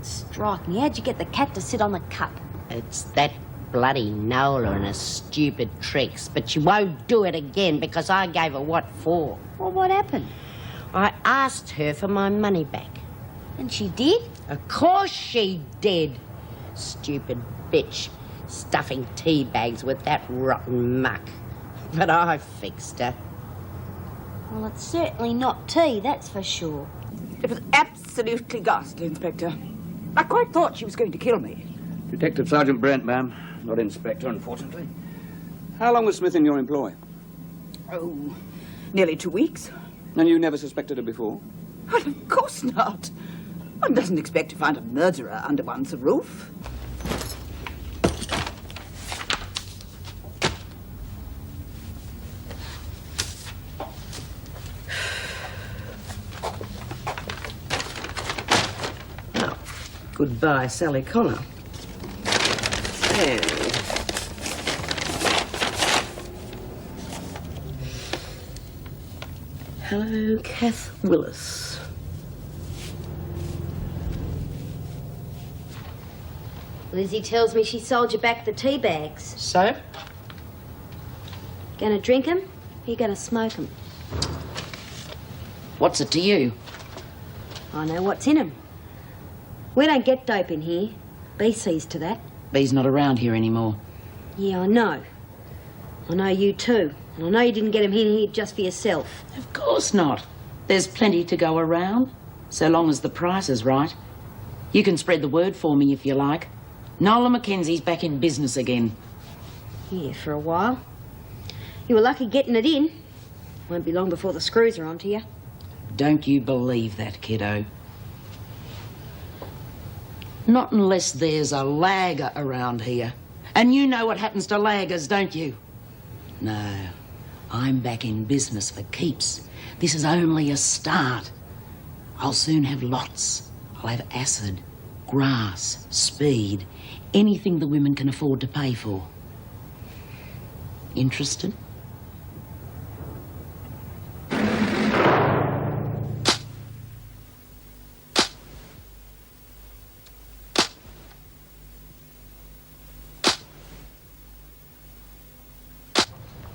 Strike me, how'd you get the cat to sit on the cup? It's that bloody Nola and her stupid tricks, but she won't do it again because I gave her what for. Well, what happened? I asked her for my money back. And she did? Of course she did. Stupid bitch, stuffing tea bags with that rotten muck. But I fixed her. Well, it's certainly not tea, that's for sure. It was absolutely ghastly, Inspector. I quite thought she was going to kill me. Detective Sergeant Brent, ma'am. Not Inspector, unfortunately. How long was Smith in your employ? Oh, nearly 2 weeks. And you never suspected her before? Well, of course not. One doesn't expect to find a murderer under one's roof. Oh, goodbye, Sally Connor. And hello, Kath Willis. Lizzie tells me she sold you back the tea bags. So? Gonna drink 'em? Or you gonna smoke 'em? What's it to you? I know what's in 'em. We don't get dope in here. B sees to that. B's not around here anymore. Yeah, I know. I know you too. And I know you didn't get him in here just for yourself. Of course not. There's plenty to go around, so long as the price is right. You can spread the word for me if you like. Nola Mackenzie's back in business again. Yeah, for a while. You were lucky getting it in. Won't be long before the screws are onto you. Don't you believe that, kiddo. Not unless there's a lagger around here. And you know what happens to laggers, don't you? No, I'm back in business for keeps. This is only a start. I'll soon have lots. I'll have acid, grass, speed, anything the women can afford to pay for. Interested?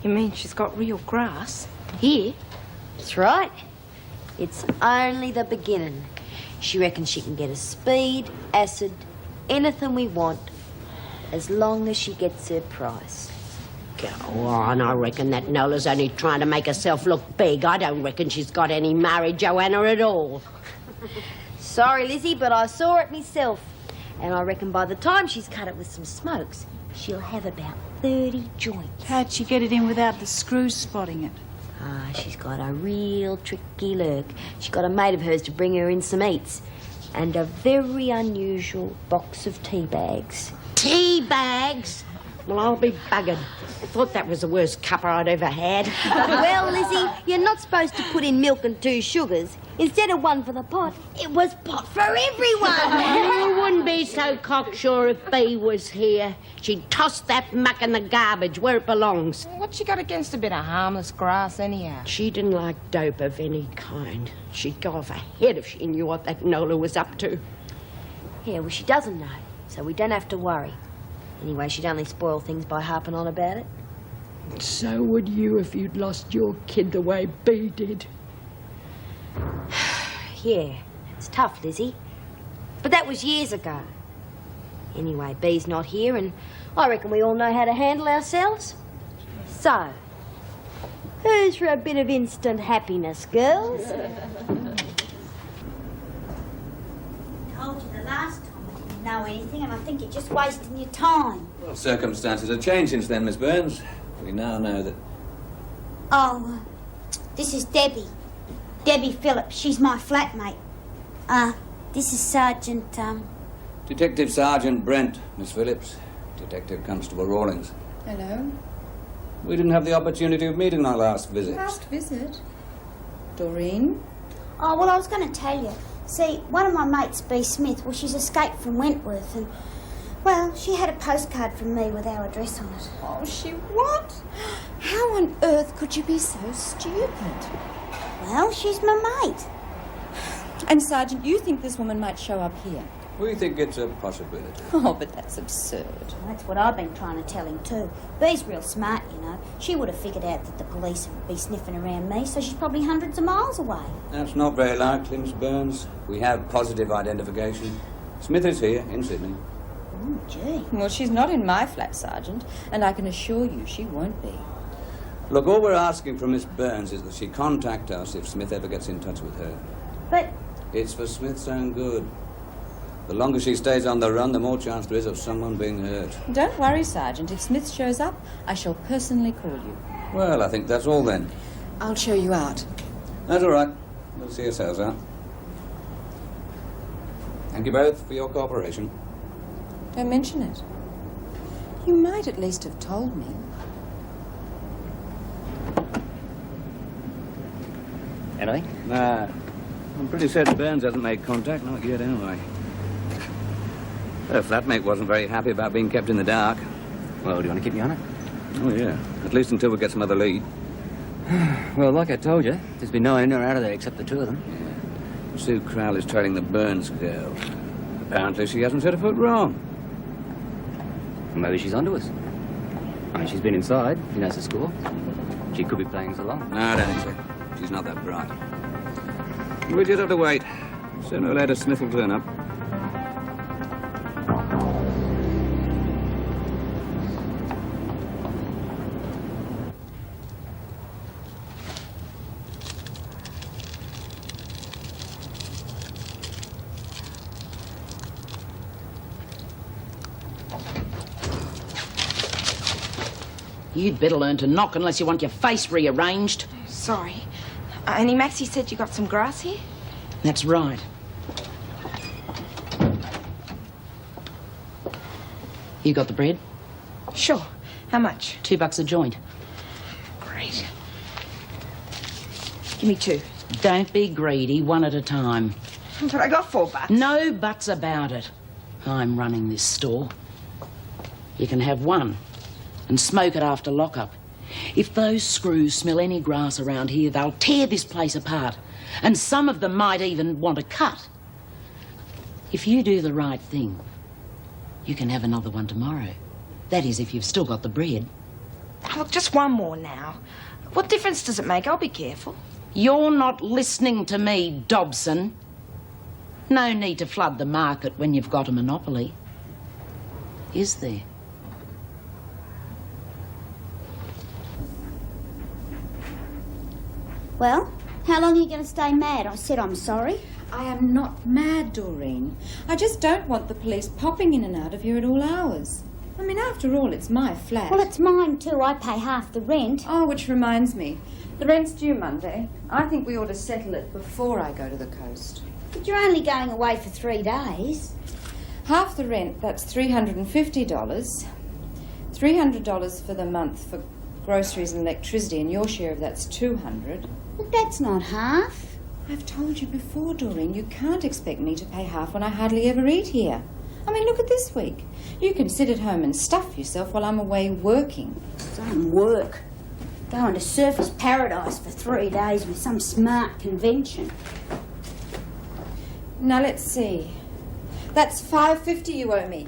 You mean she's got real grass? Here? That's right. It's only the beginning. She reckons she can get us speed, acid, anything we want, as long as she gets her price. Go on, I reckon that Nola's only trying to make herself look big. I don't reckon she's got any married Joanna at all. Sorry, Lizzie, but I saw it myself. And I reckon by the time she's cut it with some smokes, she'll have about 30 joints. How'd she get it in without the screws spotting it? Ah, she's got a real tricky lurk. She got a mate of hers to bring her in some eats. And a very unusual box of tea bags. Tea bags? Well, I'll be buggered. I thought that was the worst cuppa I'd ever had. Well, Lizzie, you're not supposed to put in milk and 2 sugars. Instead of 1 for the pot, it was pot for everyone. You wouldn't be so cocksure if B was here. She'd toss that muck in the garbage where it belongs. What's she got against a bit of harmless grass anyhow? She didn't like dope of any kind. She'd go off ahead if she knew what that Nola was up to. Yeah, well, she doesn't know, so we don't have to worry. Anyway, she'd only spoil things by harping on about it. So would you if you'd lost your kid the way B did. Yeah, it's tough, Lizzie. But that was years ago. Anyway, B's not here, and I reckon we all know how to handle ourselves. So, who's for a bit of instant happiness, girls? Told you the last time I didn't know anything, and I think you're just wasting your time. Well, circumstances have changed since then, Miss Burns. We now know that... Oh, this is Debbie. Debbie Phillips. She's my flatmate. This is Sergeant, Detective Sergeant Brent, Miss Phillips. Detective Constable Rawlings. Hello. We didn't have the opportunity of meeting our last visit. Last visit? Doreen? Oh, well, I was going to tell you. See, one of my mates, B. Smith, well, she's escaped from Wentworth, and, well, she had a postcard from me with our address on it. Oh, she what? How on earth could you be so stupid? Well, she's my mate. And, Sergeant, you think this woman might show up here? We think it's a possibility. Oh, but that's absurd. That's what I've been trying to tell him too. Bee's real smart, you know. She would have figured out that the police would be sniffing around me, so she's probably hundreds of miles away. That's not very likely, Miss Burns. We have positive identification. Smith is here, in Sydney. Oh, gee. Well, she's not in my flat, Sergeant, and I can assure you she won't be. Look, all we're asking from Miss Burns is that she contact us if Smith ever gets in touch with her. But... It's for Smith's own good. The longer she stays on the run, the more chance there is of someone being hurt. Don't worry, Sergeant. If Smith shows up, I shall personally call you. Well, I think that's all then. I'll show you out. That's all right. We'll see ourselves out. Thank you both for your cooperation. Don't mention it. You might at least have told me. Anything? Nah. I'm pretty certain Burns hasn't made contact. Not yet, anyway. Her flatmate wasn't very happy about being kept in the dark. Well, do you want to keep me on it? Oh, yeah. At least until we get some other lead. Well, like I told you, there's been no one in or out of there except the two of them. Yeah. Sue Crowley is trailing the Burns girl. Apparently she hasn't set a foot wrong. Well, maybe she's onto us. I mean, she's been inside. She knows the score. She could be playing us along. No, I don't think so. She's not that bright. We just have to wait. Sooner or later, Smith will turn up. You'd better learn to knock unless you want your face rearranged. Sorry. Annie Maxie said you got some grass here? That's right. You got the bread? Sure. How much? $2 a joint. Great. Give me 2. Don't be greedy, one at a time. But I got $4. No buts about it. I'm running this store. You can have one and smoke it after lockup. If those screws smell any grass around here, they'll tear this place apart. And some of them might even want a cut. If you do the right thing, you can have another one tomorrow. That is, if you've still got the bread. Look, just one more now. What difference does it make? I'll be careful. You're not listening to me, Dobson. No need to flood the market when you've got a monopoly. Is there? Well, how long are you going to stay mad? I said I'm sorry. I am not mad, Doreen. I just don't want the police popping in and out of here at all hours. I mean, after all, it's my flat. Well, it's mine too. I pay half the rent. Oh, which reminds me. The rent's due Monday. I think we ought to settle it before I go to the coast. But you're only going away for 3 days. Half the rent, that's $350. $300 for the month for groceries and electricity, and your share of that's $200. But that's not half. I've told you before, Doreen, you can't expect me to pay half when I hardly ever eat here. I mean, look at this week. You can sit at home and stuff yourself while I'm away working. Don't work. Going to Surfers Paradise for 3 days with some smart convention. Now, let's see. That's $5.50 you owe me.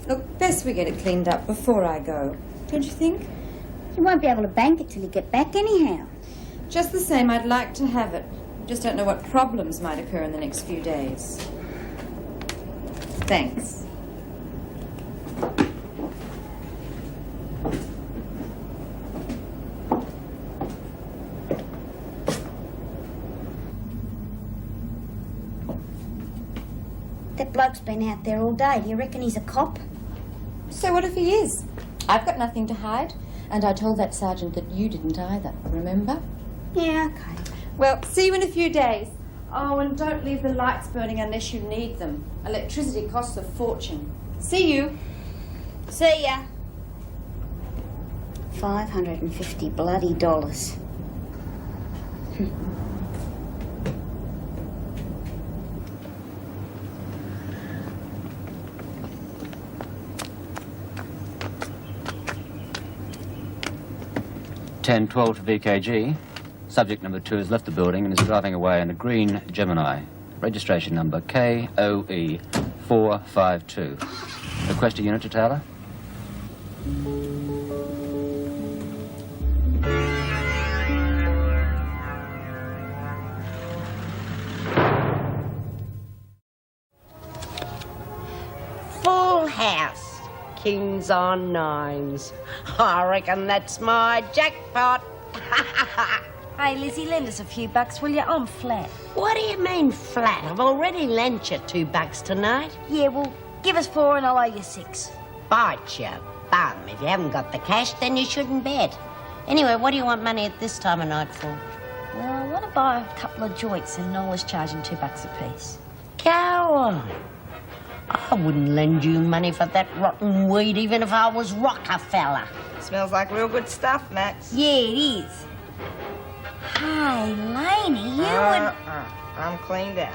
Look, best we get it cleaned up before I go. Don't you think? You won't be able to bank it till you get back anyhow. Just the same, I'd like to have it. Just don't know what problems might occur in the next few days. Thanks. That bloke's been out there all day. Do you reckon he's a cop? So what if he is? I've got nothing to hide. And I told that sergeant that you didn't either, remember? Yeah, okay. Well, see you in a few days. Oh, and don't leave the lights burning unless you need them. Electricity costs a fortune. See you. See ya. $550 bloody dollars. Ten 12 to VKG. Subject number 2 has left the building and is driving away in a green Gemini. Registration number KOE 452. Request a unit to Taylor. Full house. Kings on nines. I reckon that's my jackpot. Hey, Lizzie, lend us a few bucks, will you? I'm flat. What do you mean flat? I've already lent you $2 tonight. Yeah, well, give us 4 and I'll owe you 6. Bite your bum. If you haven't got the cash, then you shouldn't bet. Anyway, what do you want money at this time of night for? Well, I want to buy a couple of joints and Nola's charging $2 a piece. Go on. I wouldn't lend you money for that rotten weed even if I was Rockefeller. Smells like real good stuff, Max. Yeah, it is. Hey, Laney, you and... I'm cleaned out.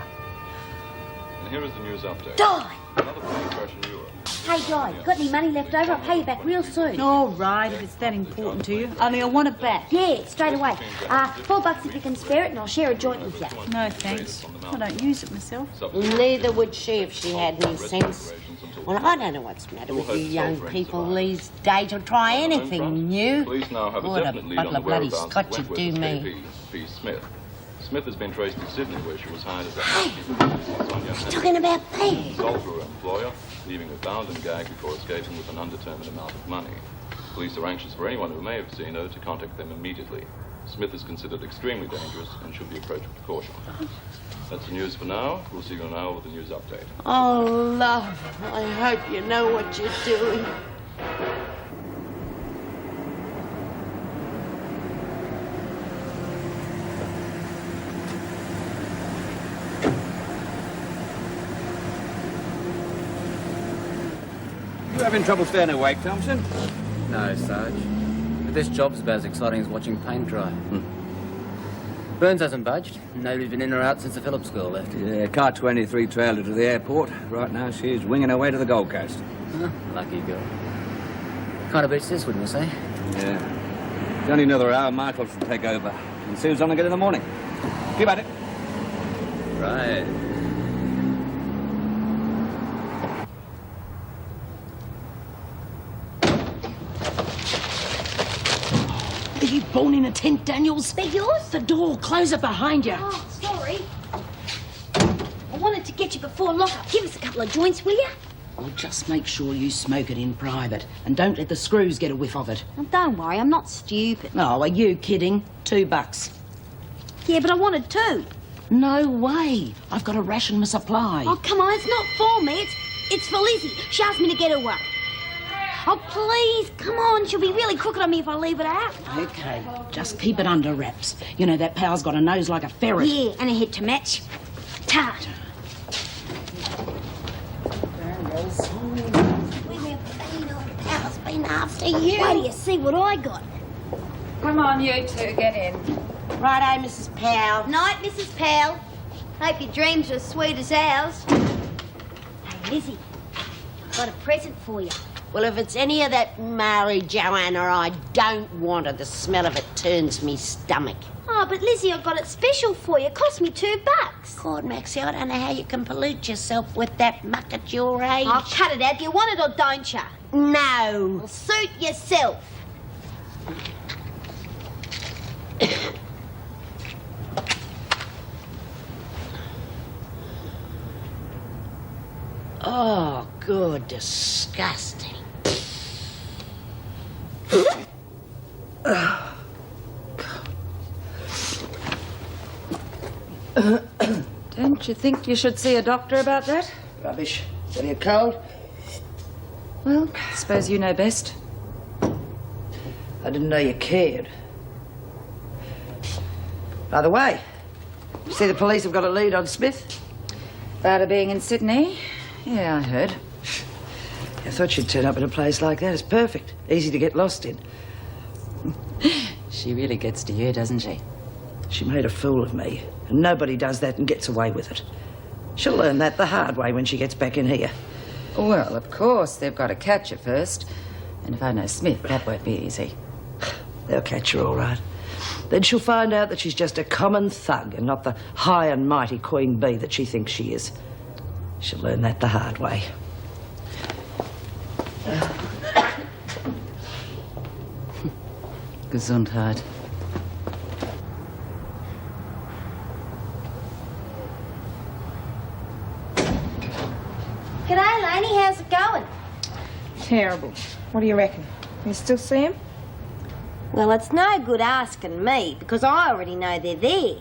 And here is the news update. Die! Another plane crash in Europe. Hey, Di, got any money left over? I'll pay you back real soon. All right, if it's that important to you. Only I want it back. Yeah, straight away. $4 if you can spare it and I'll share a joint with you. No, thanks. I don't use it myself. Neither would she if she had any sense. Well, I don't know what's the matter with you young people these days who try anything new. Police now have a What a definite lead bottle on the of bloody whereabouts scotch of would do Wentworth's me. KP, Smith. Smith has been traced to Sydney, where she was hired as a housekeeper. Talking about me. Sold to her employer, leaving her bound and gagged before escaping with an undetermined amount of money. Police are anxious for anyone who may have seen her to contact them immediately. Smith is considered extremely dangerous and should be approached with caution. That's the news for now. We'll see you in an hour with the news update. Oh, love, I hope you know what you're doing. You having trouble staying awake, Thompson? No, Sarge. But this job's about as exciting as watching paint dry. Burns hasn't budged. Nobody's been in or out since the Phillips girl left. Yeah, car 23 trailed her to the airport. Right now, she's winging her way to the Gold Coast. Huh, lucky girl. Kind of beats this, wouldn't you say? Yeah. It's only another hour. Michaels will take over. And Sue's on again in the morning. Keep at it. Right. Are you born in a tent, Daniels? They're yours? The door, close it behind you. Oh, sorry. I wanted to get you before lockup. Give us a couple of joints, will you? Well, just make sure you smoke it in private and don't let the screws get a whiff of it. Well, don't worry, I'm not stupid. Oh, are you kidding? $2. Yeah, but I wanted 2. No way. I've got to ration my supply. Oh, come on, it's not for me. It's for Lizzie. She asked me to get her one. Oh, please, come on. She'll be really crooked on me if I leave it out. Okay, just keep it under wraps. You know, that pal's got a nose like a ferret. Yeah, and a head to match. Ta. Pal's been after you. Wait till you see what I got. Come on, you two, get in. Righto, Mrs. Powell. Night, Mrs. Powell. Hope your dreams are as sweet as ours. Hey, Lizzie, I've got a present for you. Well, if it's any of that Mary Joanna, I don't want it. The smell of it turns me stomach. Oh, but Lizzie, I got it special for you. It cost me $2. God, Maxie, I don't know how you can pollute yourself with that muck at your age. Oh, cut it out. Do you want it or don't you? No. Well, suit yourself. Oh, good, disgusting. Don't you think you should see a doctor about that? Rubbish. Is that your cold? Well, I suppose you know best. I didn't know you cared. By the way, you see the police have got a lead on Smith? About her being in Sydney? Yeah, I heard. I thought she'd turn up in a place like that. It's perfect. Easy to get lost in. She really gets to you, doesn't she? She made a fool of me, and nobody does that and gets away with it. She'll learn that the hard way when she gets back in here. Well, of course, they've got to catch her first. And if I know Smith, that won't be easy. They'll catch her all right. Then she'll find out that she's just a common thug and not the high and mighty queen bee that she thinks she is. She'll learn that the hard way. Gesundheit. G'day, Laney. How's it going? Terrible. What do you reckon? You still see him? Well, it's no good asking me, because I already know they're there.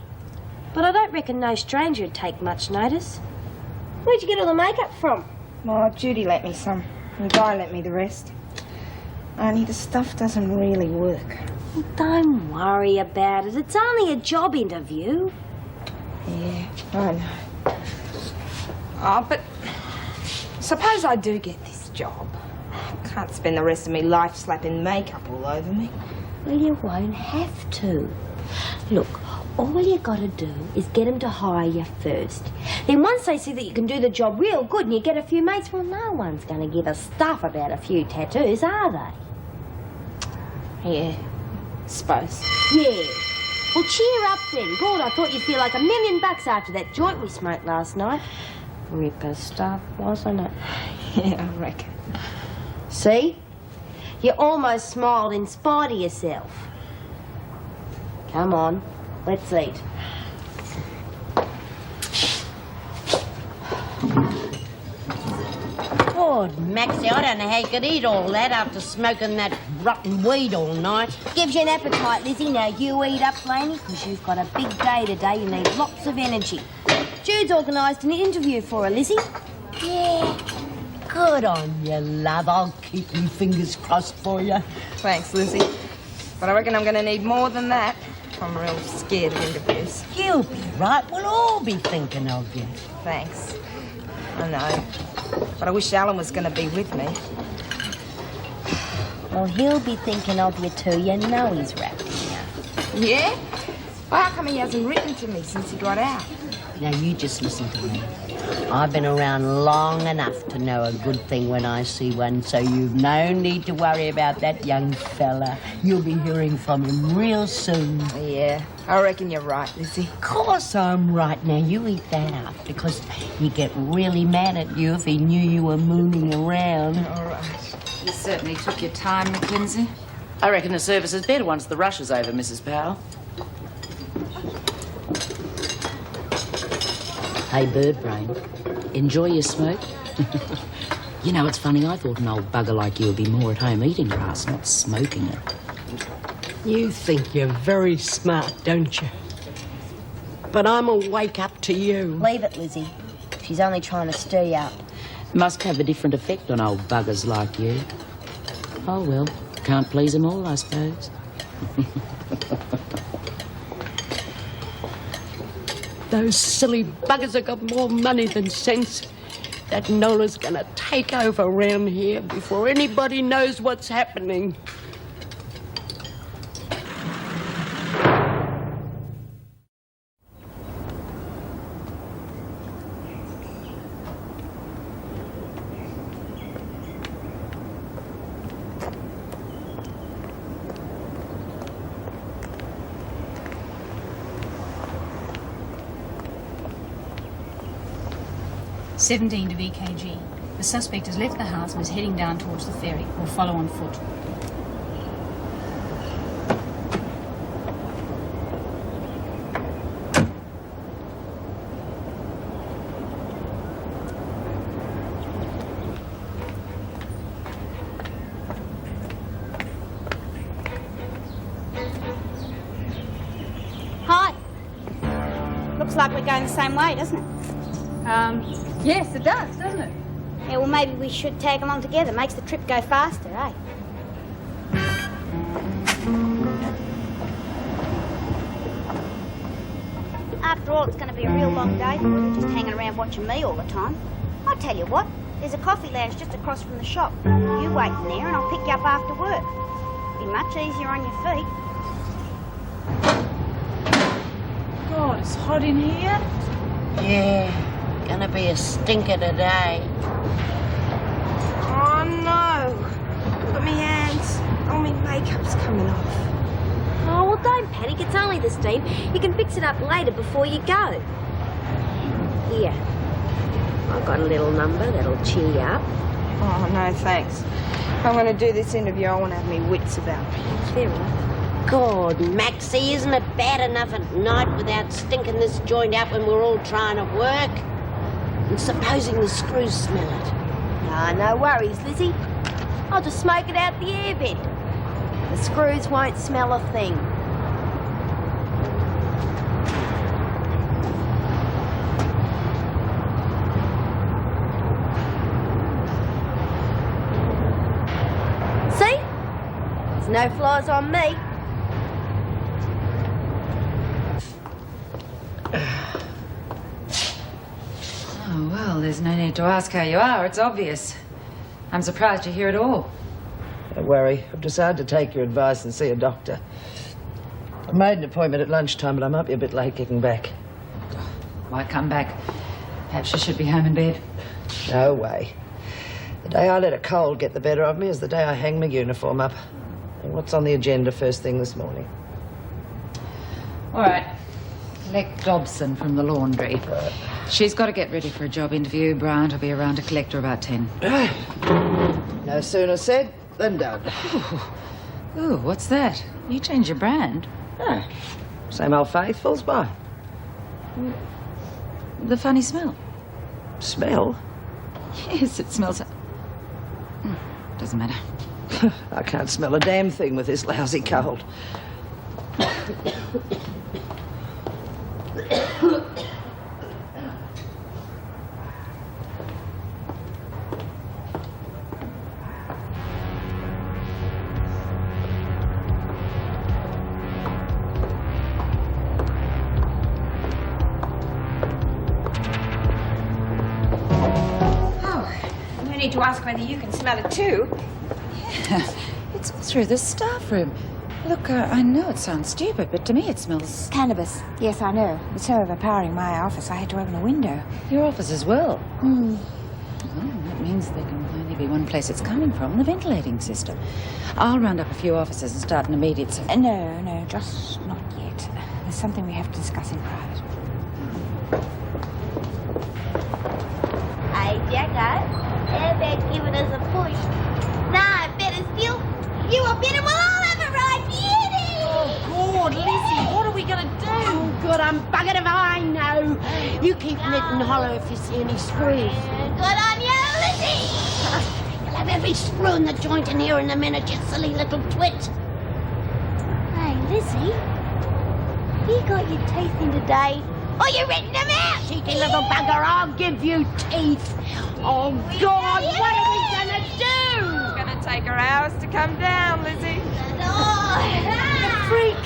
But I don't reckon no stranger would take much notice. Where'd you get all the makeup from? Well, Judy lent me some, and Guy lent me the rest. Only the stuff doesn't really work. Well, don't worry about it. It's only a job interview. Yeah, I know. Oh, but suppose I do get this job. I can't spend the rest of my life slapping makeup all over me. Well, you won't have to. Look, all you gotta do is get them to hire you first. Then once they see that you can do the job real good and you get a few mates, well, no one's gonna give a stuff about a few tattoos, are they? Yeah, suppose. Yeah. Well, cheer up then. God, I thought you'd feel like $1 million after that joint we smoked last night. Ripper stuff, wasn't it? Yeah, I reckon. See? You almost smiled in spite of yourself. Come on, let's eat. God, Maxie, I don't know how you could eat all that after smoking that rotten weed all night. Gives you an appetite, Lizzie. Now you eat up, Laney, because you've got a big day today. You need lots of energy. Jude's organised an interview for her, Lizzie. Yeah. Good on you, love. I'll keep me fingers crossed for you. Thanks, Lizzie. But I reckon I'm going to need more than that. I'm real scared of interviews. You'll be right. We'll all be thinking of you. Thanks. I know. But I wish Alan was going to be with me. Well, he'll be thinking of you too. You know he's rapping you. Yeah? Well, how come he hasn't written to me since he got out? Now, you just listen to me. I've been around long enough to know a good thing when I see one, so you've no need to worry about that young fella. You'll be hearing from him real soon. Yeah, I reckon you're right, Lizzie. Of course I'm right. Now, you eat that up, because he'd get really mad at you if he knew you were mooning around. All right. You certainly took your time, Mackenzie. I reckon the service is better once the rush is over, Mrs. Powell. Hey, Birdbrain, enjoy your smoke? You know, it's funny, I thought an old bugger like you would be more at home eating grass, not smoking it. You think you're very smart, don't you? But I'm a wake up to you. Leave it, Lizzie. She's only trying to stir you up. Must have a different effect on old buggers like you. Oh, well, can't please them all, I suppose. Those silly buggers have got more money than sense. That Nola's gonna take over around here before anybody knows what's happening. (17 to VKG). The suspect has left the house and is heading down towards the ferry. We'll follow on foot. Hi. Looks like we're going the same way, doesn't it? Yes, it does, doesn't it? Yeah, well, maybe we should tag along together. Makes the trip go faster, eh? After all, it's going to be a real long day for you, just hanging around watching me all the time. I'll tell you what, there's a coffee lounge just across from the shop. You wait in there and I'll pick you up after work. Be much easier on your feet. God, it's hot in here. Yeah, gonna be a stinker today. Oh, no. Look at me hands. All my makeup's coming off. Oh, well, don't panic. It's only the steam. You can fix it up later before you go. Here. I've got a little number that'll cheer you up. Oh, no, thanks. If I'm going to do this interview, I want to have me wits about me. Fair enough. God, Maxie, isn't it bad enough at night without stinking this joint out when we're all trying to work? And supposing the screws smell it. Ah, no worries, Lizzie. I'll just smoke it out the air vent. The screws won't smell a thing. See? There's no flies on me. Oh, well, there's no need to ask how you are. It's obvious. I'm surprised you're here at all. Don't worry. I've decided to take your advice and see a doctor. I made an appointment at lunchtime, but I might be a bit late getting back. Why come back? Perhaps you should be home in bed. No way. The day I let a cold get the better of me is the day I hang my uniform up. And what's on the agenda first thing this morning? All right. Collect Dobson from the laundry. She's got to get ready for a job interview. Bryant will be around to collect her about 10. No sooner said than done. Ooh, what's that? You changed your brand. Ah, same old faithfuls, boy. The funny smell. Smell? Yes, it smells... Doesn't matter. I can't smell a damn thing with this lousy cold. Need to ask whether you can smell it too. Yeah, it's all through the staff room. Look, I know it sounds stupid, but to me it smells... Cannabis. Yes, I know. It's so overpowering my office, I had to open a window. Your office as well? Well, that means there can only be one place it's coming from, the ventilating system. I'll round up a few officers and start an immediate... No, just not yet. There's something we have to discuss in private. Hey, Jacko. Airbag giving us a push. Nah, better still, you are better. We'll all have a ride. Beauty! Oh, God, Lizzie, what are we going to do? Oh, God, I'm buggered if I know. You keep knitting hollow if you see any screws. Good on you, Lizzie! You'll have every screw in the joint in here in a minute, you silly little twit. Hey, Lizzie, you got your teeth in today. Or you written them out? Cheeky little bugger, I'll give you teeth. Oh, God, what are we going to do? It's going to take her hours to come down, Lizzie. The freak.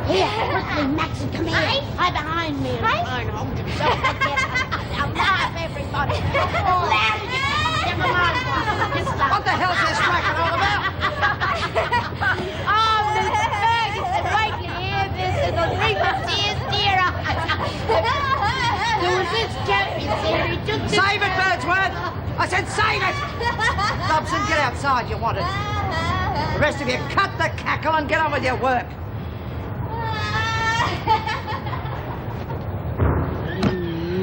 Here, quickly, Maxie, come here. Hide behind me and try and hold yourself together. Now laugh, everybody. All out of you. Never mind, just laugh. What the hell's this racket all about? Oh, Miss Ferguson, wait till you hear this. There's a reap of tears near us. There was this champion here, he took this... Save it, Birdsworth! I said save it! Dobson, get outside, you want it. The rest of you, cut the cackle and get on with your work.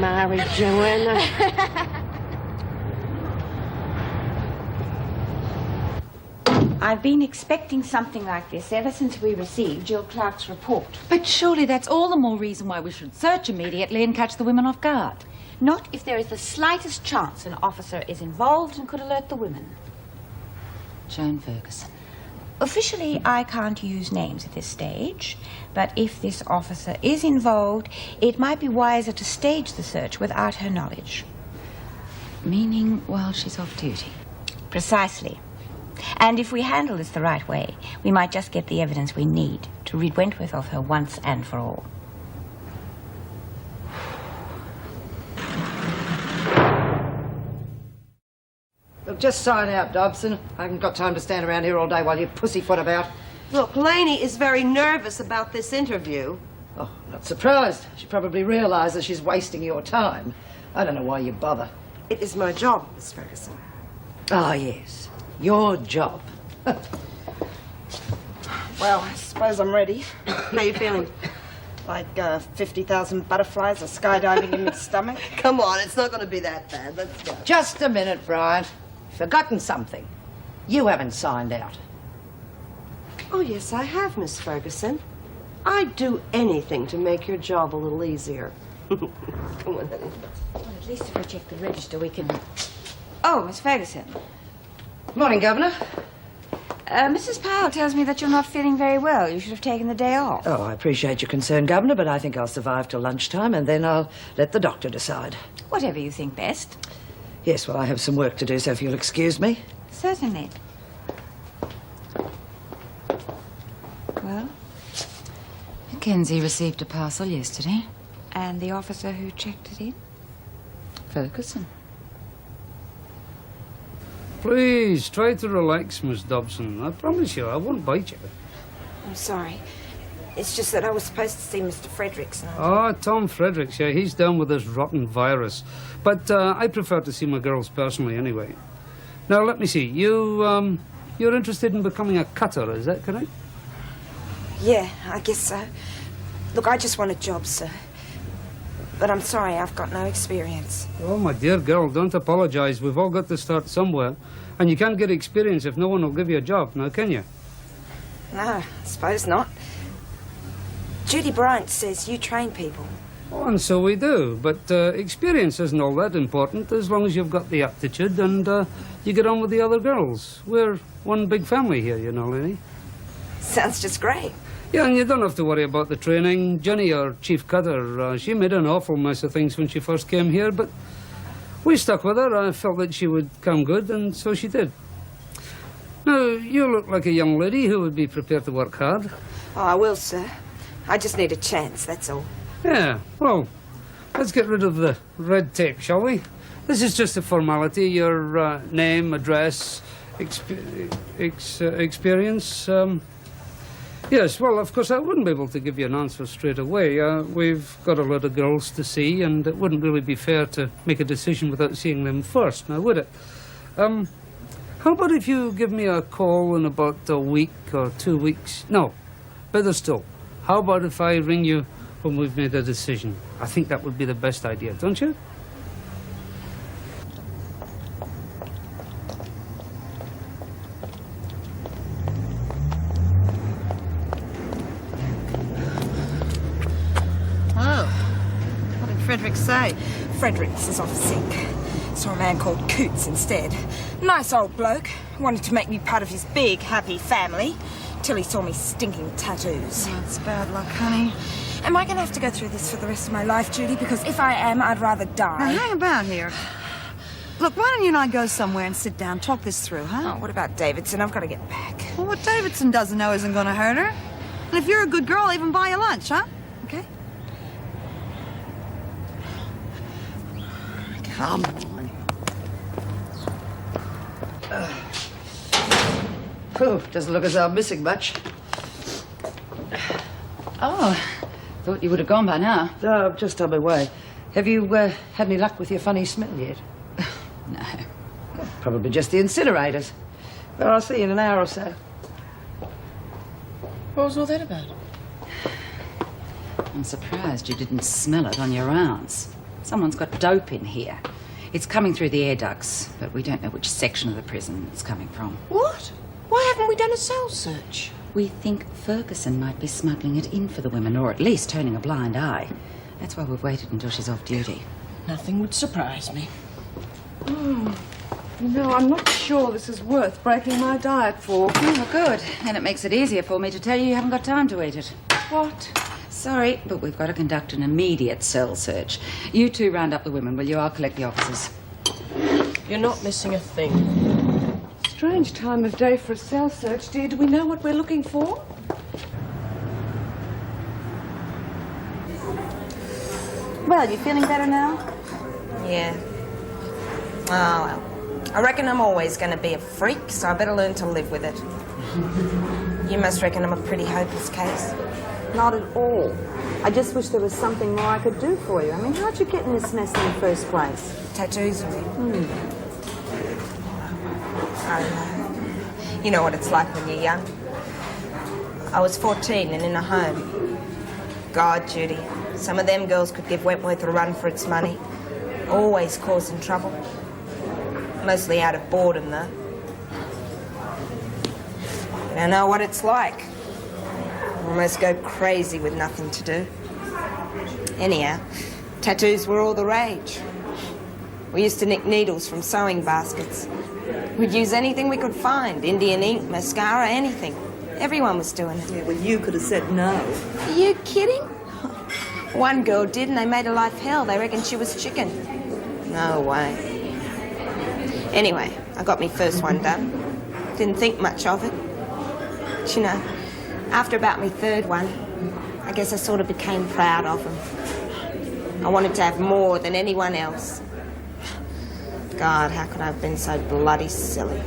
Mary Joanna. I've been expecting something like this ever since we received Jill Clark's report. But surely that's all the more reason why we should search immediately and catch the women off guard. Not if there is the slightest chance an officer is involved and could alert the women. Joan Ferguson. Officially, I can't use names at this stage, but if this officer is involved, it might be wiser to stage the search without her knowledge. Meaning while she's off duty? Precisely. And if we handle this the right way, we might just get the evidence we need to rid Wentworth of her once and for all. Look, just sign out, Dobson. I haven't got time to stand around here all day while you pussyfoot about. Look, Laney is very nervous about this interview. Oh, not surprised. She probably realises she's wasting your time. I don't know why you bother. It is my job, Miss Ferguson. Ah, yes. Your job. Well, I suppose I'm ready. How are you feeling? like 50,000 butterflies are skydiving in my stomach. Come on, it's not going to be that bad. Let's go. Just a minute, Brian. Forgotten something. You haven't signed out. Oh, yes, I have, Miss Ferguson. I'd do anything to make your job a little easier. Come on, honey. Well, at least if I check the register, we can... Oh, Miss Ferguson. Morning, Governor. Mrs. Powell tells me that you're not feeling very well. You should have taken the day off. Oh, I appreciate your concern, Governor, but I think I'll survive till lunchtime, and then I'll let the doctor decide. Whatever you think best. Yes, well, I have some work to do, so if you'll excuse me. Certainly. Well? Mackenzie received a parcel yesterday. And the officer who checked it in? Ferguson. Please, try to relax, Miss Dobson. I promise you, I won't bite you. I'm sorry. It's just that I was supposed to see Mr. Fredericks. Oh, Tom Fredericks, yeah, he's down with this rotten virus. But I prefer to see my girls personally anyway. Now, let me see. You're interested in becoming a cutter, is that correct? Yeah, I guess so. Look, I just want a job, sir. But I'm sorry, I've got no experience. Oh, my dear girl, don't apologize. We've all got to start somewhere. And you can't get experience if no one will give you a job, now can you? No, I suppose not. Judy Bryant says you train people. Oh, and so we do. But experience isn't all that important as long as you've got the aptitude and you get on with the other girls. We're one big family here, you know, Laney. Sounds just great. Yeah, and you don't have to worry about the training. Jenny, our chief cutter, she made an awful mess of things when she first came here, but we stuck with her. I felt that she would come good, and so she did. Now, you look like a young lady who would be prepared to work hard. Oh, I will, sir. I just need a chance, that's all. Yeah, well, let's get rid of the red tape, shall we? This is just a formality. Your name, address, experience. Yes, well, of course, I wouldn't be able to give you an answer straight away. We've got a lot of girls to see, and it wouldn't really be fair to make a decision without seeing them first, now would it? How about if you give me a call in about a week or 2 weeks? No, better still. How about if I ring you when we've made a decision? I think that would be the best idea, don't you? Fredericks say? Fredericks is off sick. Saw a man called Coots instead. Nice old bloke. Wanted to make me part of his big, happy family. Till he saw me stinking tattoos. That's bad luck, honey. Am I going to have to go through this for the rest of my life, Judy? Because if I am, I'd rather die. Now, hang about here. Look, why don't you and I go somewhere and sit down, talk this through, huh? Oh, what about Davidson? I've got to get back. Well, what Davidson doesn't know isn't going to hurt her. And if you're a good girl, I'll even buy you lunch, huh? Okay? Come on. Phew, doesn't look as though I'm missing much. Oh, thought you would have gone by now. No, I'm just on my way. Have you had any luck with your funny smell yet? No. Probably just the incinerators. Well, I'll see you in an hour or so. What was all that about? I'm surprised you didn't smell it on your rounds. Someone's got dope in here. It's coming through the air ducts, but we don't know which section of the prison it's coming from. What? Why haven't we done a cell search? We think Ferguson might be smuggling it in for the women, or at least turning a blind eye. That's why we've waited until she's off duty. Nothing would surprise me. No, I'm not sure this is worth breaking my diet for. Oh, good. And it makes it easier for me to tell you haven't got time to eat it. What? Sorry, but we've got to conduct an immediate cell search. You two round up the women, will you? I'll collect the officers. You're not missing a thing. Strange time of day for a cell search, dear. Do we know what we're looking for? Well, you feeling better now? Yeah. Oh, well. I reckon I'm always going to be a freak, so I better learn to live with it. You must reckon I'm a pretty hopeless case. Not at all. I just wish there was something more I could do for you. I mean, how'd you get in this mess in the first place? Tattoos, you mean? I don't know. You know what it's like when you're young. I was 14 and in a home. God, Judy, some of them girls could give Wentworth a run for its money. Always causing trouble. Mostly out of boredom, though. I know what it's like. Almost go crazy with nothing to do. Anyhow, tattoos were all the rage. We used to nick needles from sewing baskets. We'd use anything we could find. Indian ink, mascara, anything. Everyone was doing it. Yeah, well, you could have said no. Are you kidding? One girl did, and they made her life hell. They reckoned she was chicken. No way. Anyway, I got me first one done. Didn't think much of it. But, you know, after about me third one, I guess I sort of became proud of them. I wanted to have more than anyone else. God, how could I have been so bloody silly?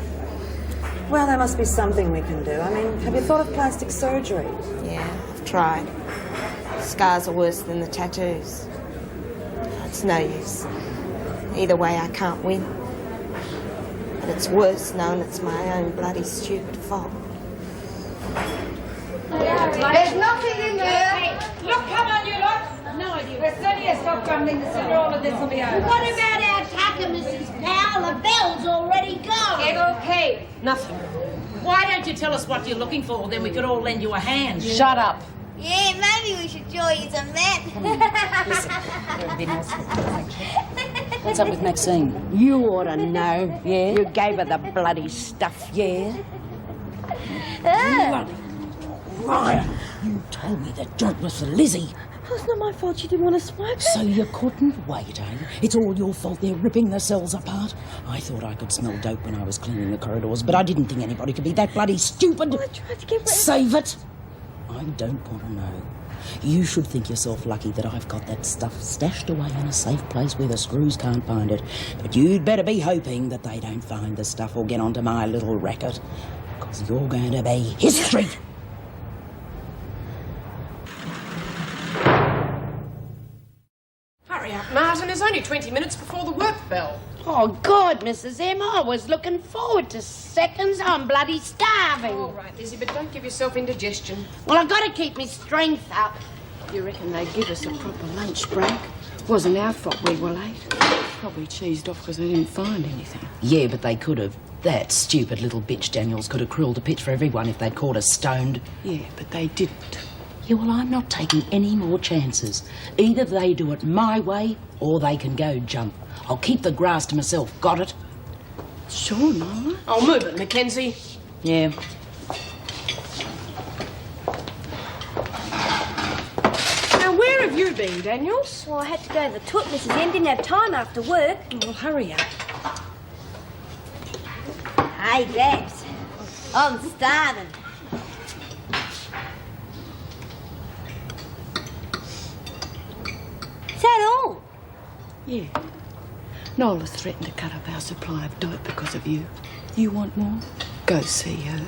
Well, there must be something we can do. I mean, have you thought of plastic surgery? Yeah, I've tried. Scars are worse than the tattoos. It's no use. Either way, I can't win. But it's worse knowing it's my own bloody stupid fault. There's nothing in there. Look, come on, you lot. No idea. There's plenty of stuff crumbling. The sooner all of this will be over. What about our tucker, Mrs. Powell? The bell's already gone. Okay. Nothing. Why don't you tell us what you're looking for, then we could all lend you a hand? Shut up. Yeah, maybe we should join you some that. What's up with Maxine? You ought to know, yeah? You gave her the bloody stuff, yeah? Right. You told me that joint was for Lizzie. It's not my fault she didn't want to swipe. So you couldn't wait, eh? It's all your fault they're ripping the cells apart. I thought I could smell dope when I was cleaning the corridors, but I didn't think anybody could be that bloody stupid. I tried to get rid of... Save it. I don't want to know. You should think yourself lucky that I've got that stuff stashed away in a safe place where the screws can't find it. But you'd better be hoping that they don't find the stuff or get onto my little racket. Because you're going to be history. Hurry up, Martin. It's only 20 minutes before the work bell. Oh, God, Mrs. M, I was looking forward to seconds. I'm bloody starving. All right, Lizzie, but don't give yourself indigestion. Well, I've got to keep my strength up. You reckon they'd give us a proper lunch break? Wasn't our fault we were late. Probably cheesed off because they didn't find anything. Yeah, but they could have. That stupid little bitch Daniels could have crewed a pitch for everyone if they'd caught us stoned. Yeah, but they didn't. Yeah, well, I'm not taking any more chances. Either they do it my way or they can go jump. I'll keep the grass to myself, got it? Sure, Nola. I'll move it, Mackenzie. Yeah. Now, where have you been, Daniels? Well, I had to go to the toot, Mrs. M. Didn't have time after work. Well, hurry up. Hey, Babs. I'm starving. Is that all? Yeah. Nola's threatened to cut up our supply of dope because of you. You want more? Go see her.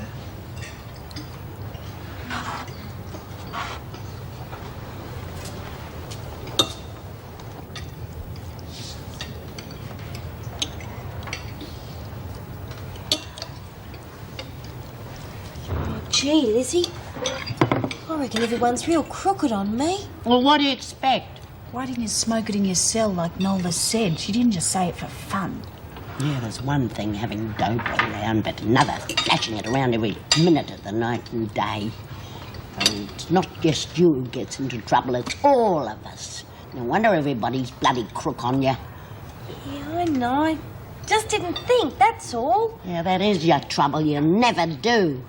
Gee, Lizzie. I reckon everyone's real crooked on me. Well, what do you expect? Why didn't you smoke it in your cell like Nola said? She didn't just say it for fun. Yeah, there's one thing having dope around, but another flashing it around every minute of the night and day. And it's not just you who gets into trouble, it's all of us. No wonder everybody's bloody crook on you. Yeah, I know. I just didn't think, that's all. Yeah, that is your trouble. You never do.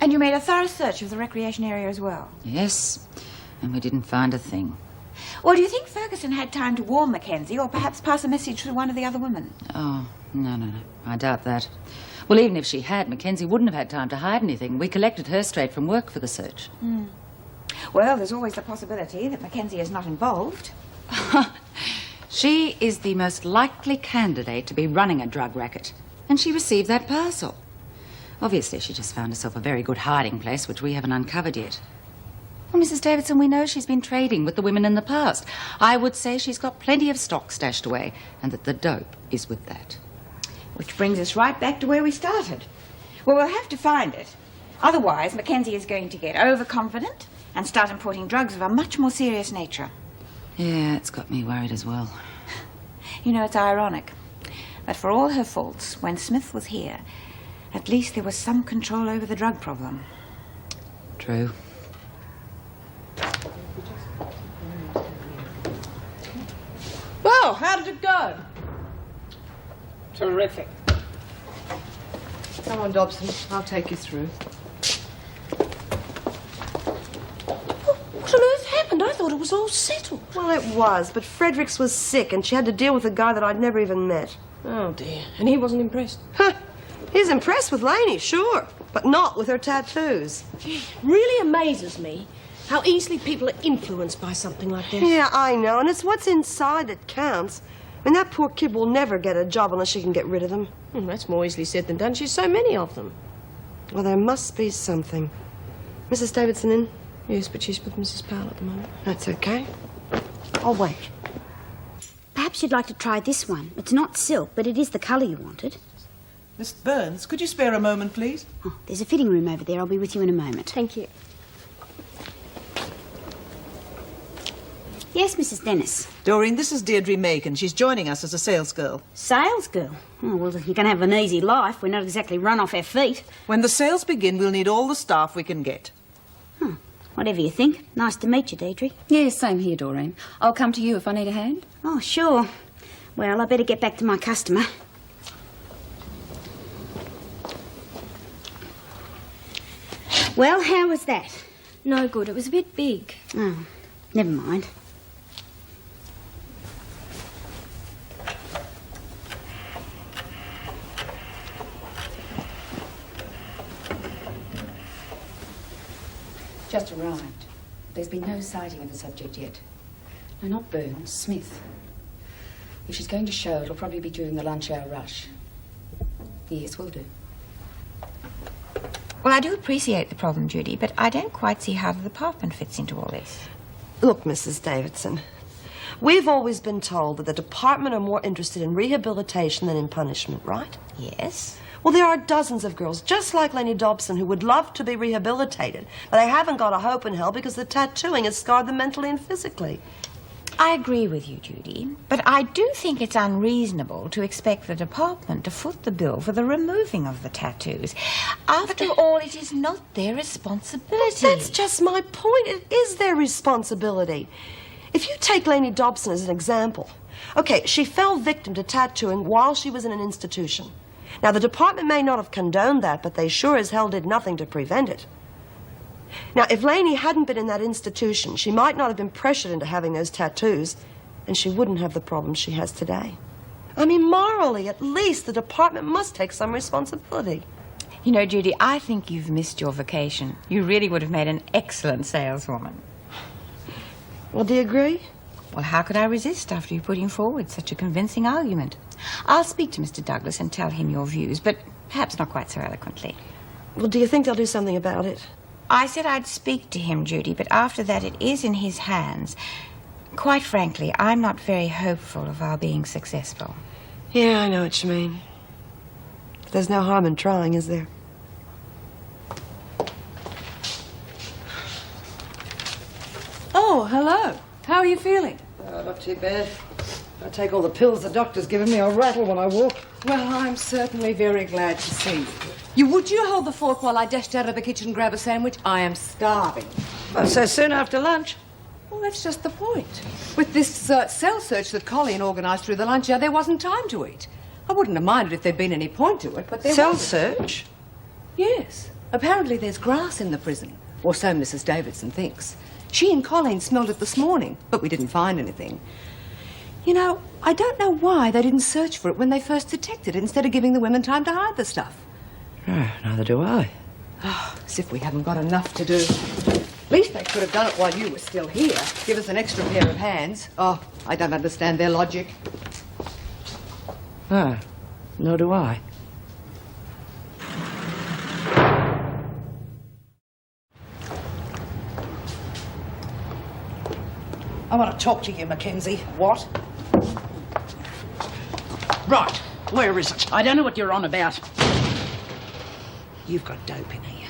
And you made a thorough search of the recreation area as well? Yes, and we didn't find a thing. Well, do you think Ferguson had time to warn Mackenzie or perhaps pass a message to one of the other women? Oh, no. I doubt that. Well, even if she had, Mackenzie wouldn't have had time to hide anything. We collected her straight from work for the search. Well, there's always the possibility that Mackenzie is not involved. She is the most likely candidate to be running a drug racket. And she received that parcel. Obviously, she just found herself a very good hiding place, which we haven't uncovered yet. Well, Mrs. Davidson, we know she's been trading with the women in the past. I would say she's got plenty of stock stashed away, and that the dope is with that. Which brings us right back to where we started. Well, we'll have to find it. Otherwise, Mackenzie is going to get overconfident and start importing drugs of a much more serious nature. Yeah, it's got me worried as well. You know, it's ironic. But for all her faults, when Smith was here, at least there was some control over the drug problem. True. Well, how did it go? Terrific. Come on, Dobson. I'll take you through. What on earth happened? I thought it was all settled. Well, it was, but Fredericks was sick and she had to deal with a guy that I'd never even met. Oh, dear. And he wasn't impressed? Huh. He's impressed with Laney, sure, but not with her tattoos. Gee, it really amazes me how easily people are influenced by something like this. Yeah, I know, and it's what's inside that counts. I mean, that poor kid will never get a job unless she can get rid of them. That's more easily said than done. She's so many of them. Well, there must be something. Mrs. Davidson in? Yes, but she's with Mrs. Powell at the moment. That's okay. I'll wait. Perhaps you'd like to try this one. It's not silk, but it is the colour you wanted. Miss Burns, could you spare a moment, please? Oh, there's a fitting room over there. I'll be with you in a moment. Thank you. Yes, Mrs. Dennis. Doreen, this is Deirdre Macon. She's joining us as a salesgirl. Salesgirl? Oh, well, you're going to have an easy life. We're not exactly run off our feet. When the sales begin, we'll need all the staff we can get. Whatever you think. Nice to meet you, Deirdre. Yes, same here, Doreen. I'll come to you if I need a hand. Oh, sure. Well, I better get back to my customer. Well, how was that? No good. It was a bit big. Oh, never mind. Just arrived. There's been no sighting of the subject yet. No, not Burns, Smith. If she's going to show, it'll probably be during the lunch hour rush. Yes, will do. Well, I do appreciate the problem, Judy, but I don't quite see how the department fits into all this. Look, Mrs. Davidson, we've always been told that the department are more interested in rehabilitation than in punishment, right? Yes. Well, there are dozens of girls, just like Laney Dobson, who would love to be rehabilitated, but they haven't got a hope in hell because the tattooing has scarred them mentally and physically. I agree with you, Judy, but I do think it's unreasonable to expect the department to foot the bill for the removing of the tattoos. After all, it is not their responsibility. But that's just my point. It is their responsibility. If you take Laney Dobson as an example, okay, she fell victim to tattooing while she was in an institution. Now, the department may not have condoned that, but they sure as hell did nothing to prevent it. Now, if Laney hadn't been in that institution, she might not have been pressured into having those tattoos, and she wouldn't have the problems she has today. I mean, morally, at least, the department must take some responsibility. You know, Judy, I think you've missed your vocation. You really would have made an excellent saleswoman. Well, do you agree? Well, how could I resist after you putting forward such a convincing argument? I'll speak to Mr. Douglas and tell him your views, but perhaps not quite so eloquently. Well, do you think they'll do something about it? I said I'd speak to him, Judy, but after that it is in his hands. Quite frankly, I'm not very hopeful of our being successful. Yeah, I know what you mean. But there's no harm in trying, is there? Oh, hello. How are you feeling? Not too bad. I take all the pills the doctor's given me. I'll rattle when I walk. Well, I'm certainly very glad to see you. Would you hold the fork while I dashed out of the kitchen and grab a sandwich? I am starving. Well, so soon after lunch? Well, that's just the point. With this cell search that Colleen organised through the lunch hour, there wasn't time to eat. I wouldn't have minded if there'd been any point to it, but there Cell wasn't. search? Yes. Apparently there's grass in the prison. Or so Mrs. Davidson thinks. She and Colleen smelled it this morning, but we didn't find anything. You know, I don't know why they didn't search for it when they first detected it instead of giving the women time to hide the stuff. Oh, neither do I. Oh, as if we haven't got enough to do. At least they could have done it while you were still here. Give us an extra pair of hands. Oh, I don't understand their logic. No, nor do I. I want to talk to you, Mackenzie. What? Right. Where is it? I don't know what you're on about. You've got dope in here.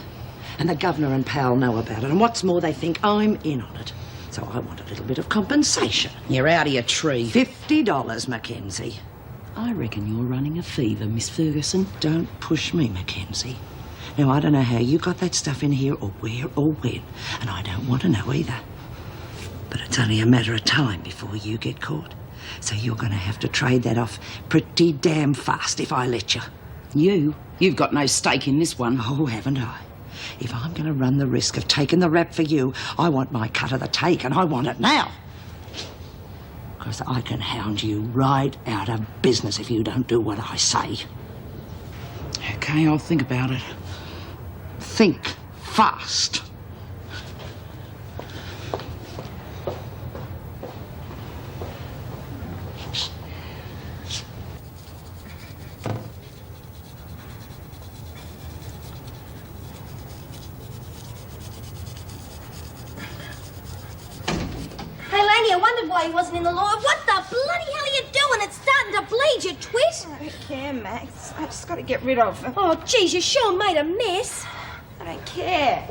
And the governor and pal know about it, and what's more, they think I'm in on it. So I want a little bit of compensation. You're out of your tree. $50, Mackenzie. I reckon you're running a fever, Miss Ferguson. Don't push me, Mackenzie. Now, I don't know how you got that stuff in here or where or when, and I don't want to know either. But it's only a matter of time before you get caught. So you're going to have to trade that off pretty damn fast if I let you. You've got no stake in this one. Oh, haven't I? If I'm going to run the risk of taking the rap for you, I want my cut of the take, and I want it now. Because I can hound you right out of business if you don't do what I say. Okay, I'll think about it. Think fast. I wondered why he wasn't in the law. What the bloody hell are you doing? It's starting to bleed, you twit. I don't care, Max. I just got to get rid of her. Oh, geez, you sure made a mess. I don't care.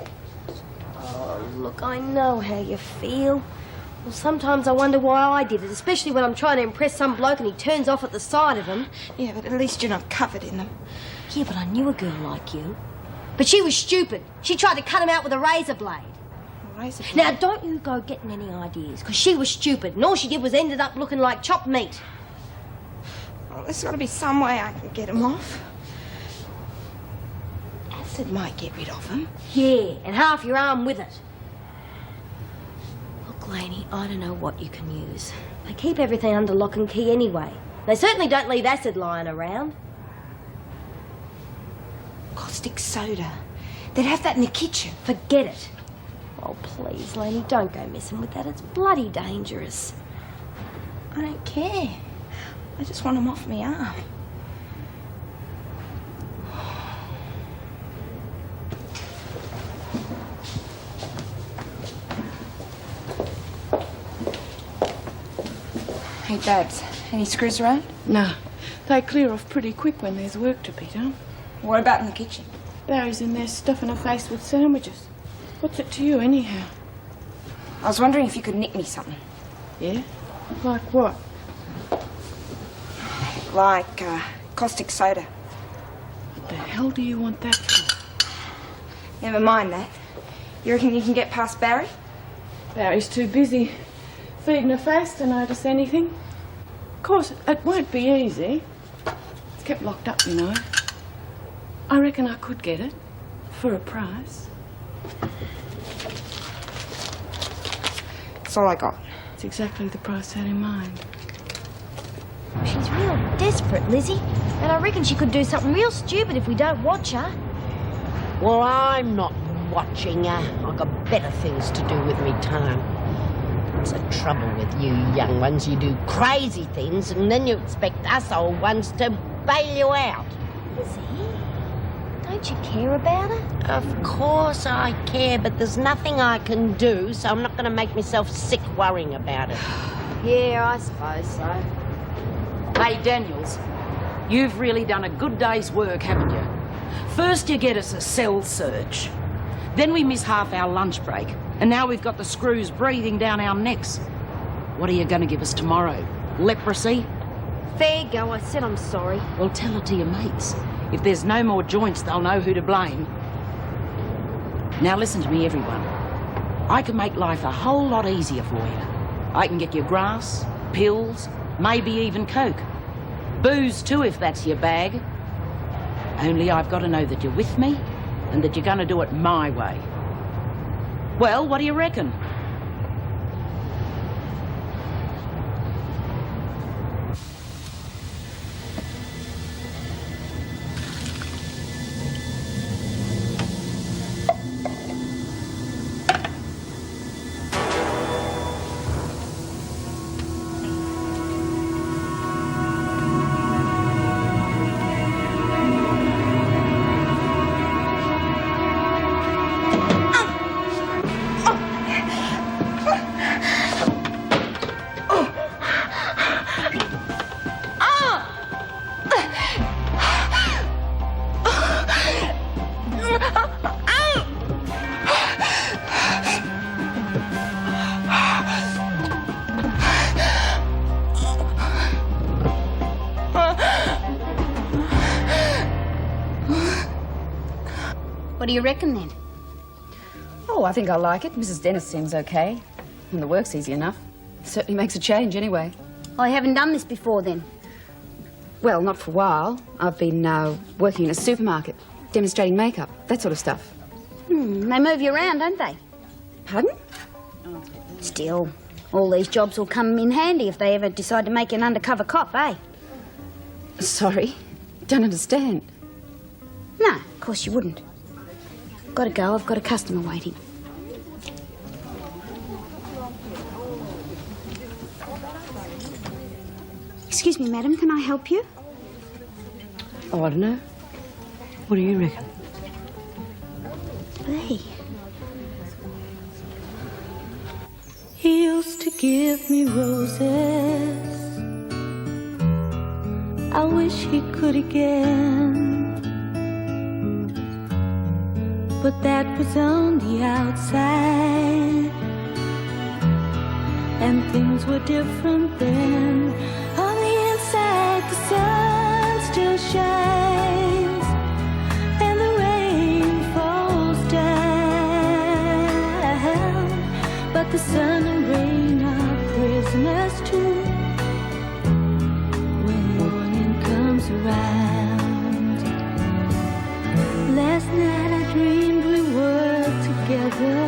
Oh, look, I know how you feel. Well, sometimes I wonder why I did it, especially when I'm trying to impress some bloke and he turns off at the sight of him. Yeah, but at least you're not covered in them. Yeah, but I knew a girl like you. But she was stupid. She tried to cut him out with a razor blade. Now, don't you go getting any ideas, because she was stupid, and all she did was ended up looking like chopped meat. Well, there's got to be some way I can get him off. Acid might get rid of him. Yeah, and half your arm with it. Look, Laney, I don't know what you can use. They keep everything under lock and key anyway. They certainly don't leave acid lying around. Caustic soda. They'd have that in the kitchen. Forget it. Oh, please, Laney, don't go messing with that. It's bloody dangerous. I don't care. I just want him off my arm. Hey, Babs, any screws around? No. They clear off pretty quick when there's work to be done. What about in the kitchen? Barry's in there stuffing her face with sandwiches. What's it to you, anyhow? I was wondering if you could nick me something. Yeah? Like what? Like, caustic soda. What the hell do you want that for? Never mind that. You reckon you can get past Barry? Barry's too busy feeding her face to notice anything. Of course, it won't be easy. It's kept locked up, you know. I reckon I could get it. For a price. That's all I got. It's exactly the price I had in mind. She's real desperate, Lizzie. And I reckon she could do something real stupid if we don't watch her. Well, I'm not watching her. I've got better things to do with me time. That's the trouble with you young ones. You do crazy things and then you expect us old ones to bail you out. Lizzie, don't you care about her? Of course I care, but there's nothing I can do, so I'm not going to make myself sick worrying about it. Yeah, I suppose so. Hey, Daniels, you've really done a good day's work, haven't you? First you get us a cell search. Then we miss half our lunch break. And now we've got the screws breathing down our necks. What are you going to give us tomorrow? Leprosy? Fair go, I said I'm sorry. Well, tell it to your mates. If there's no more joints, they'll know who to blame. Now listen to me, everyone. I can make life a whole lot easier for you. I can get you grass, pills, maybe even coke. Booze too, if that's your bag. Only I've got to know that you're with me and that you're going to do it my way. Well, what do you reckon? What do you reckon then? Oh, I think I like it. Mrs. Dennis seems okay. And the work's easy enough. Certainly makes a change anyway. I haven't done this before then. Well, not for a while. I've been working in a supermarket, demonstrating makeup, that sort of stuff. They move you around, don't they? Pardon? Still, all these jobs will come in handy if they ever decide to make you an undercover cop, eh? Sorry, don't understand. No, of course you wouldn't. Gotta go, I've got a customer waiting. Excuse me, madam, can I help you? Oh, I don't know. What do you reckon? Hey. He used to give me roses. I wish he could again. But that was on the outside, and things were different then. On the inside, the sun still shines, and the rain falls down. But the sun and rain are prisoners too when morning comes around. Last night I dreamed we were together,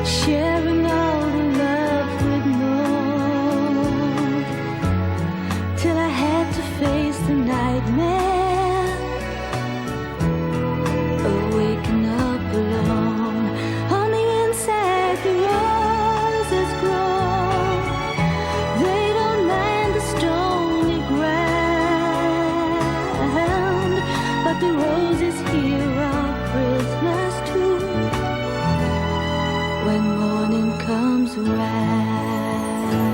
sharing all the love we'd known, till I had to face the nightmare of waking up alone. On the inside the roses grow, they don't mind the stony ground, but the roses here are prisoners too when morning comes around.